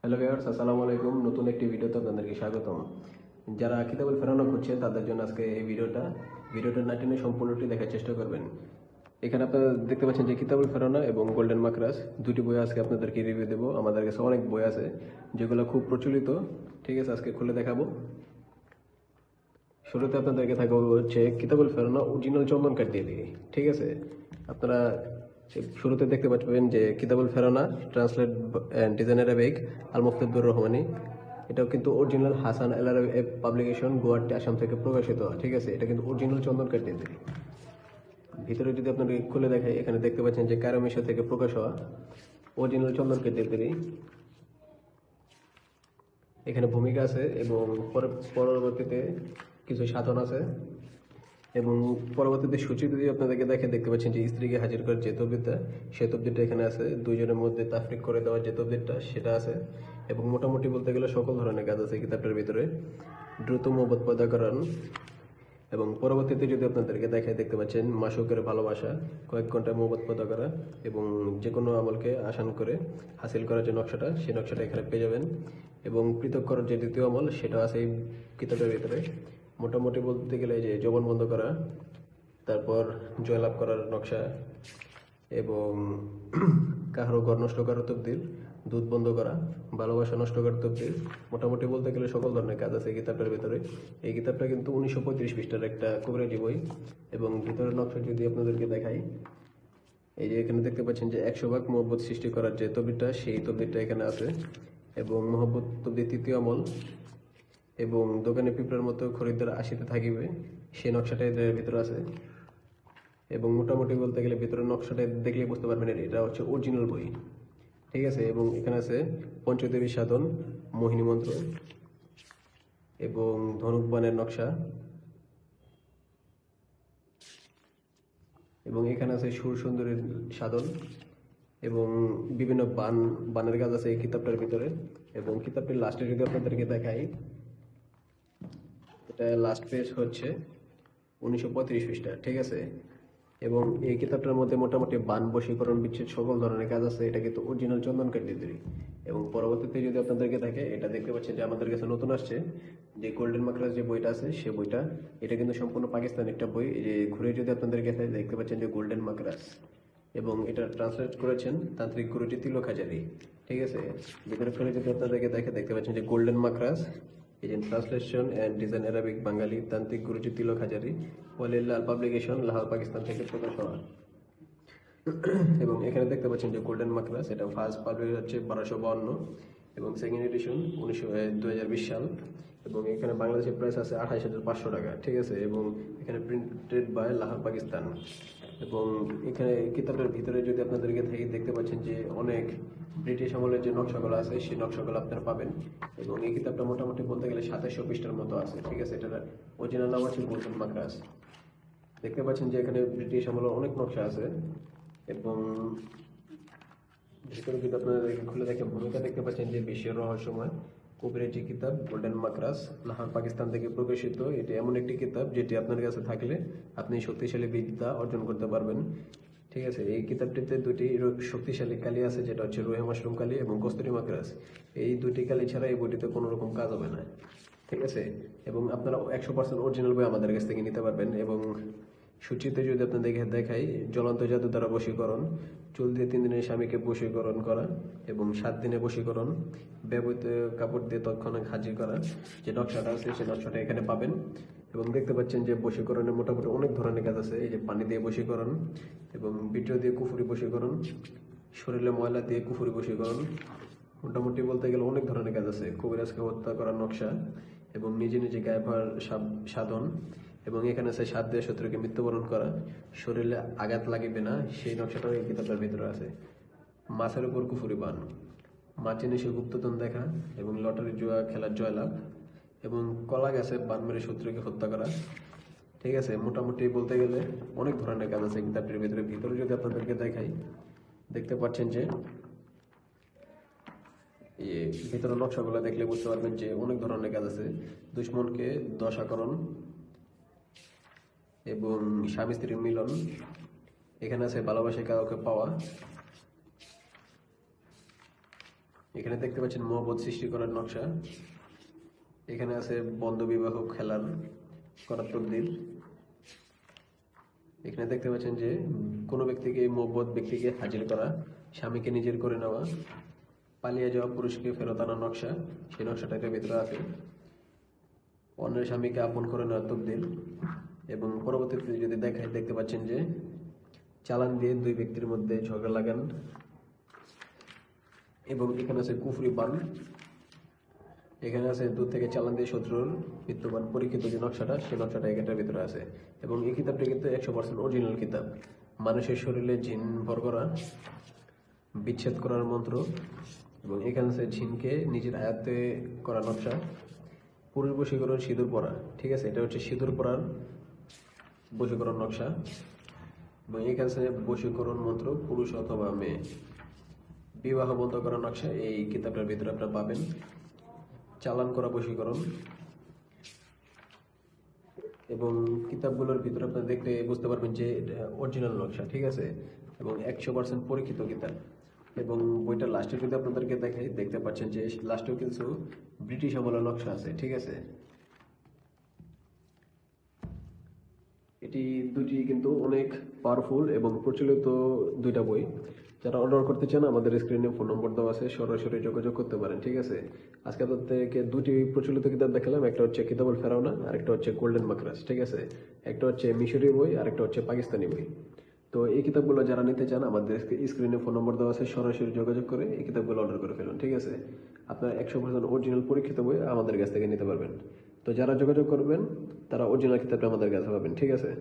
Hello viewers, আসসালামু আলাইকুম। নতুন একটি ভিডিওতে আপনাদেরকে স্বাগতম। যারা কিতাবুল ফেরানা খুঁজছেন তাদের জন্য আজকে এই ভিডিওটা না টেনে সম্পূর্ণটি দেখার চেষ্টা করবেন। এখানে আপনারা দেখতে পাচ্ছেন যে কিতাবুল ফেরানা এবং গোল্ডেন মাকরাস দুটি বই আজকে আপনাদেরকে রিভিউ দেবো। আমাদের কাছে অনেক বই আছে যেগুলো খুব প্রচলিত। ঠিক আছে, আজকে খুলে দেখাবো। শুরুতে আপনাদেরকে থাকবে হচ্ছে কিতাবুল ফেরানা অরিজিনাল চন্দন কাঠ দিয়ে দিই। ঠিক আছে, আপনারা শুরুতে দেখতে পাচ্ছেন যে কিতাবুল ফেরানা ট্রান্সলেট অ্যান্ড ডিজাইন অ্যারাবিক আল মুফতাদুর রহমানি। এটাও কিন্তু অরিজিনাল হাসান এল আরবি পাবলিকেশন, গুয়াহাটি, আসাম থেকে প্রকাশিত। ঠিক আছে, এটা কিন্তু অরিজিনাল চন্দন কাঠ দিয়ে দিই। ভিতরে যদি আপনাদের খুলে দেখাই, এখানে দেখতে পাচ্ছেন যে কারমিশা থেকে প্রকাশ হওয়া অরিজিনাল চন্দন কাঠ দিয়ে দিই। এখানে ভূমিকা আছে এবং পরবর্তীতে কিছু সাধন আছে এবং পরবর্তীতে সূচি যদি আপনাদেরকে দেখতে পাচ্ছেন যে স্ত্রীকে হাজির করার যে তবদিরটা, সেই তবদিরটা এখানে আছে। দুইজনের মধ্যে তাফরিক করে দেওয়ার যে তবদিরটা, সেটা আছে। এবং মোটামুটি বলতে গেলে সকল ধরনের কাজ আছে কিতাবটার ভিতরে। দ্রুত মোহব্বত পয়দা করান। এবং পরবর্তীতে যদি আপনাদেরকে দেখতে পাচ্ছেন মাসুকের ভালোবাসা, কয়েক ঘন্টা মোহব্বত পয়দা করা এবং যে কোনো আমলকে আসান করে হাসিল করার যে নকশাটা, সেই নকশাটা এখানে পেয়ে যাবেন। এবং পৃথক করার যে দ্বিতীয় আমল, সেটা আছে এই কিতাবের ভিতরে। মোটামুটি বলতে গেলে যে জবান বন্ধ করা, তারপর জয়লাভ করার নকশা এবং কাহারও ঘর নষ্ট করার তবদিল, দুধ বন্ধ করা, ভালোবাসা নষ্ট করার তবদিল, মোটামুটি বলতে গেলে সকল ধরনের কাজ আছে এই কিতাবটার ভিতরে। এই কিতাবটা কিন্তু 1935 পৃষ্ঠার একটা কবিরাজি বই। এবং ভিতরের নকশা যদি আপনাদেরকে দেখাই, এই যে এখানে দেখতে পাচ্ছেন যে 100 ভাগ মোহব্বত সৃষ্টি করার যে তবদিরটা, সেই তবদিরটা এখানে আছে। এবং মোহব্বত তবদির তৃতীয় আমল এবং দোকানে পিঁপড়ার মতো খরিদ্দার আসিতে থাকিবে, সেই নকশাটা এদের ভিতরে আছে। এবং মোটামুটি বলতে গেলে ভিতরের নকশাটা দেখলে বুঝতে পারবেন এটা হচ্ছে অরিজিনাল বই। ঠিক আছে, এবং এখানে আছে পঞ্চদেবী সাধন, মোহিনী মন্ত্র এবং ধনুকবানের নকশা। এবং এখানে আছে সুর সুন্দরীর সাধন এবং বিভিন্ন বানের কাজ আছে এই কিতাবটার ভিতরে। এবং কিতাবটির লাস্টে যদি আপনাদেরকে দেখাই, এটা লাস্ট পেজ হচ্ছে 1935 পৃষ্ঠা। ঠিক আছে, এবং এই কিতাবটার মধ্যে মোটামুটি বান, বশীকরণ, বিচ্ছেদ সকল ধরনের কাজ আছে। এটা কিন্তু অরিজিনাল চন্দন কাঠ দিয়ে তৈরি। এবং পরবর্তীতে যদি আপনাদেরকে দেখে, এটা দেখতে পাচ্ছেন যে আমাদের কাছে নতুন আসছে যে গোল্ডেন মাকরাস যে বইটা আছে, সে বইটা, এটা কিন্তু সম্পূর্ণ পাকিস্তানি একটা বই। এই যে ঘুরে যদি আপনাদেরকে দেখতে পাচ্ছেন যে গোল্ডেন মাকরাস, এবং এটা ট্রান্সলেট করেছেন তান্ত্রিক গুরুজি তিলক হাজারি। ঠিক আছে, ভিতরে খুলে যদি আপনাদেরকে দেখতে পাচ্ছেন যে গোল্ডেন মাকরাস, এই যে ট্রান্সলেশন অ্যান্ড ডিজাইন অ্যারাবিক, বাঙালি, তান্ত্রিক গুরুজি তিলক হাজারি, ওয়ালিল্লাহ পাবলিকেশন, লাহোর, পাকিস্তান থেকে প্রকাশ হওয়া। এবং এখানে দেখতে পাচ্ছেন যে গোল্ডেন মাকরাস, এটা ফার্স্ট পাবলিশ হচ্ছে 1252 এবং সেকেন্ড এডিশন 2020 সাল। এবং এখানে বাংলাদেশের প্রাইস আছে 28,500 টাকা। ঠিক আছে, এবং এখানে প্রিন্টেড বাই লাহোর, পাকিস্তান। এবং এখানে কিতাবের ভিতরে যদি আপনাদেরকে দেখতে পাচ্ছেন যে অনেক ব্রিটিশ আমলের যে নকশাগুলো আছে, সেই নকশাগুলো আপনারা পাবেন। এবং এই কিতাবটা মোটামুটি বলতে গেলে 2700 পৃষ্ঠার মতো আছে। ঠিক আছে, এটার অরিজিনাল নাম আছে গোল্ডেন মাকরাস। দেখতে পাচ্ছেন যে এখানে ব্রিটিশ আমলের অনেক নকশা আছে। এবং ভিতরে যদি আপনাদেরকে খুলে দেখে ভূমিকা দেখতে পাচ্ছেন যে বিশ্বের রহস্যময় কবিরাজি কিতাব গোল্ডেন মাকরাস, লাহোর, পাকিস্তান থেকে প্রকাশিত। এটি এমন একটি কিতাব যেটি আপনার কাছে থাকলে আপনি শক্তিশালী বিদ্যা অর্জন করতে পারবেন। ঠিক আছে, এই কিতাবটিতে দুটি শক্তিশালী কালি আছে, যেটা হচ্ছে রুহে মাশরুম কালি এবং কস্তুরী মাকরাস। এই দুটি কালি ছাড়া এই বইটিতে কোনো রকম কাজ হবে না। ঠিক আছে, এবং আপনারা 100% অরিজিনাল বই আমাদের কাছ থেকে নিতে পারবেন। এবং সূচিতে যদি আপনাদেরকে দেখাই, জ্বলন্ত জাদু দ্বারা বশীকরণ, চুল দিয়ে 3 দিনের স্বামীকে বশীকরণ করা এবং 7 দিনে বশীকরণ, ব্যবহৃত কাপড় দিয়ে তৎক্ষণাৎ হাজির করা, যে নকশাটা আছে সেই নকশাটা এখানে পাবেন। এবং দেখতে পাচ্ছেন যে বশীকরণের মোটামুটি অনেক ধরনের কাজ আছে। এই যে পানি দিয়ে বশীকরণ এবং ভিডিও দিয়ে কুফুরি বশীকরণ, শরীরে ময়লা দিয়ে কুফুরি বশীকরণ, মোটামুটি বলতে গেলে অনেক ধরনের কাজ আছে। কবিরাজকে হত্যা করার নকশা এবং নিজে নিজে গায়েব হওয়ার সাধন। এবং এখানে আছে 7 দিয়ে শত্রুকে মৃত্যুবরণ করা, শরীরে আঘাত লাগিবে না, সেই নকশাটাও এই কিতাবের ভিতরে আছে। মাছের উপর কুফুরি বান, মাছি নিশে গুপ্তধন দেখা এবং লটারি জুয়া খেলার জয়লাভ এবং কলা গাছে বান মেরে শত্রুকে হত্যা করা। ঠিক আছে, মোটামুটি বলতে গেলে অনেক ধরনের কাজ আছে কিতাবটির ভিতরে। ভিতরে যদি আপনাদেরকে দেখাই, দেখতে পাচ্ছেন যে ভিতরে নকশাগুলো দেখলে বুঝতে পারবেন যে অনেক ধরনের কাজ আছে। দুশ্মনকে দশাকরণ এবং স্বামী স্ত্রীর মিলন, এখানে আছে ভালোবাসা কাউকে পাওয়া এখানে দেখতে পাচ্ছেন মহব্বত সৃষ্টি করার নকশা। এখানে আছে বন্ধ বিবাহ খেলার করার তকদির। এখানে দেখতে পাচ্ছেন যে কোনো ব্যক্তিকে মহব্বত ব্যক্তিকে হাজির করা, স্বামীকে নিজের করে নেওয়া, পালিয়ে যাওয়া পুরুষকে ফেরত আনার নকশা, সেই নকশাটা এটার ভিতরে আছে। অন্যের স্বামীকে আপন করে নেওয়ার তকদির। এবং পরবর্তীতে যদি দেখতে পাচ্ছেন যে চালান দিয়ে দুই ব্যক্তির মধ্যে ঝগড়া লাগান। এবং এখানে আছে কুফরি বান। এখানে আছে দূর থেকে চালান দিয়ে শত্রুর মৃত্যুবান পরীক্ষিত যে নকশাটা, সেই নকশাটা এটার ভিতরে আছে। এবং এই কিতাবটা কিন্তু 100% অরিজিনাল কিতাব। মানুষের শরীরে জিন ভর করা, বিচ্ছেদ করার মন্ত্র। এবং এখানে আছে জিনকে নিজের আয়ত্তে করা নকশা, পুরুষ বশীকরণ, সিঁদুর পরা। ঠিক আছে, এটা হচ্ছে সিঁদুর পরার বশীকরণ নকশা। এবং এখানে আছে বশীকরণ মন্ত্র, পুরুষ অথবা মেয়ে বিবাহ বন্ধ করার নকশা এই কিতাবটার ভিতরে আপনারা পাবেন। চালান করা বশীকরণ। এবং কিতাবগুলোর ভিতরে আপনারা দেখলে বুঝতে পারবেন যে অরিজিনাল নকশা। ঠিক আছে, এবং 100% পরীক্ষিত কিতাব। এবং বইটা লাস্টের যদি আপনাদেরকে দেখতে পাচ্ছেন যে লাস্টেও কিছু ব্রিটিশ আমলের নকশা আছে। ঠিক আছে, এটি দুটি কিন্তু অনেক পাওয়ারফুল এবং প্রচলিত দুইটা বই। যারা অর্ডার করতে চান আমাদের স্ক্রিনে ফোন নম্বর দেওয়া আছে, সরাসরি যোগাযোগ করতে পারেন। ঠিক আছে, আজকে আপনাদেরকে দুটি প্রচলিত কিতাব দেখালাম। একটা হচ্ছে কিতাবুল ফেরাউনা, আর একটা হচ্ছে গোল্ডেন মাকরাজ। ঠিক আছে, একটা হচ্ছে মিশরীয় বই আর একটা হচ্ছে পাকিস্তানি বই। তো এই কিতাবগুলো যারা নিতে চান আমাদের স্ক্রিনে ফোন নম্বর দেওয়া আছে, সরাসরি যোগাযোগ করে এই কিতাবগুলো অর্ডার করে ফেলুন। ঠিক আছে, আপনার 100% অরিজিনাল পরীক্ষিত বই আমাদের কাছ থেকে নিতে পারবেন। তো যারা যোগাযোগ করবেন তারা অরিজিনাল কিতাবটা আমাদের কাছে পাবেন। ঠিক আছে।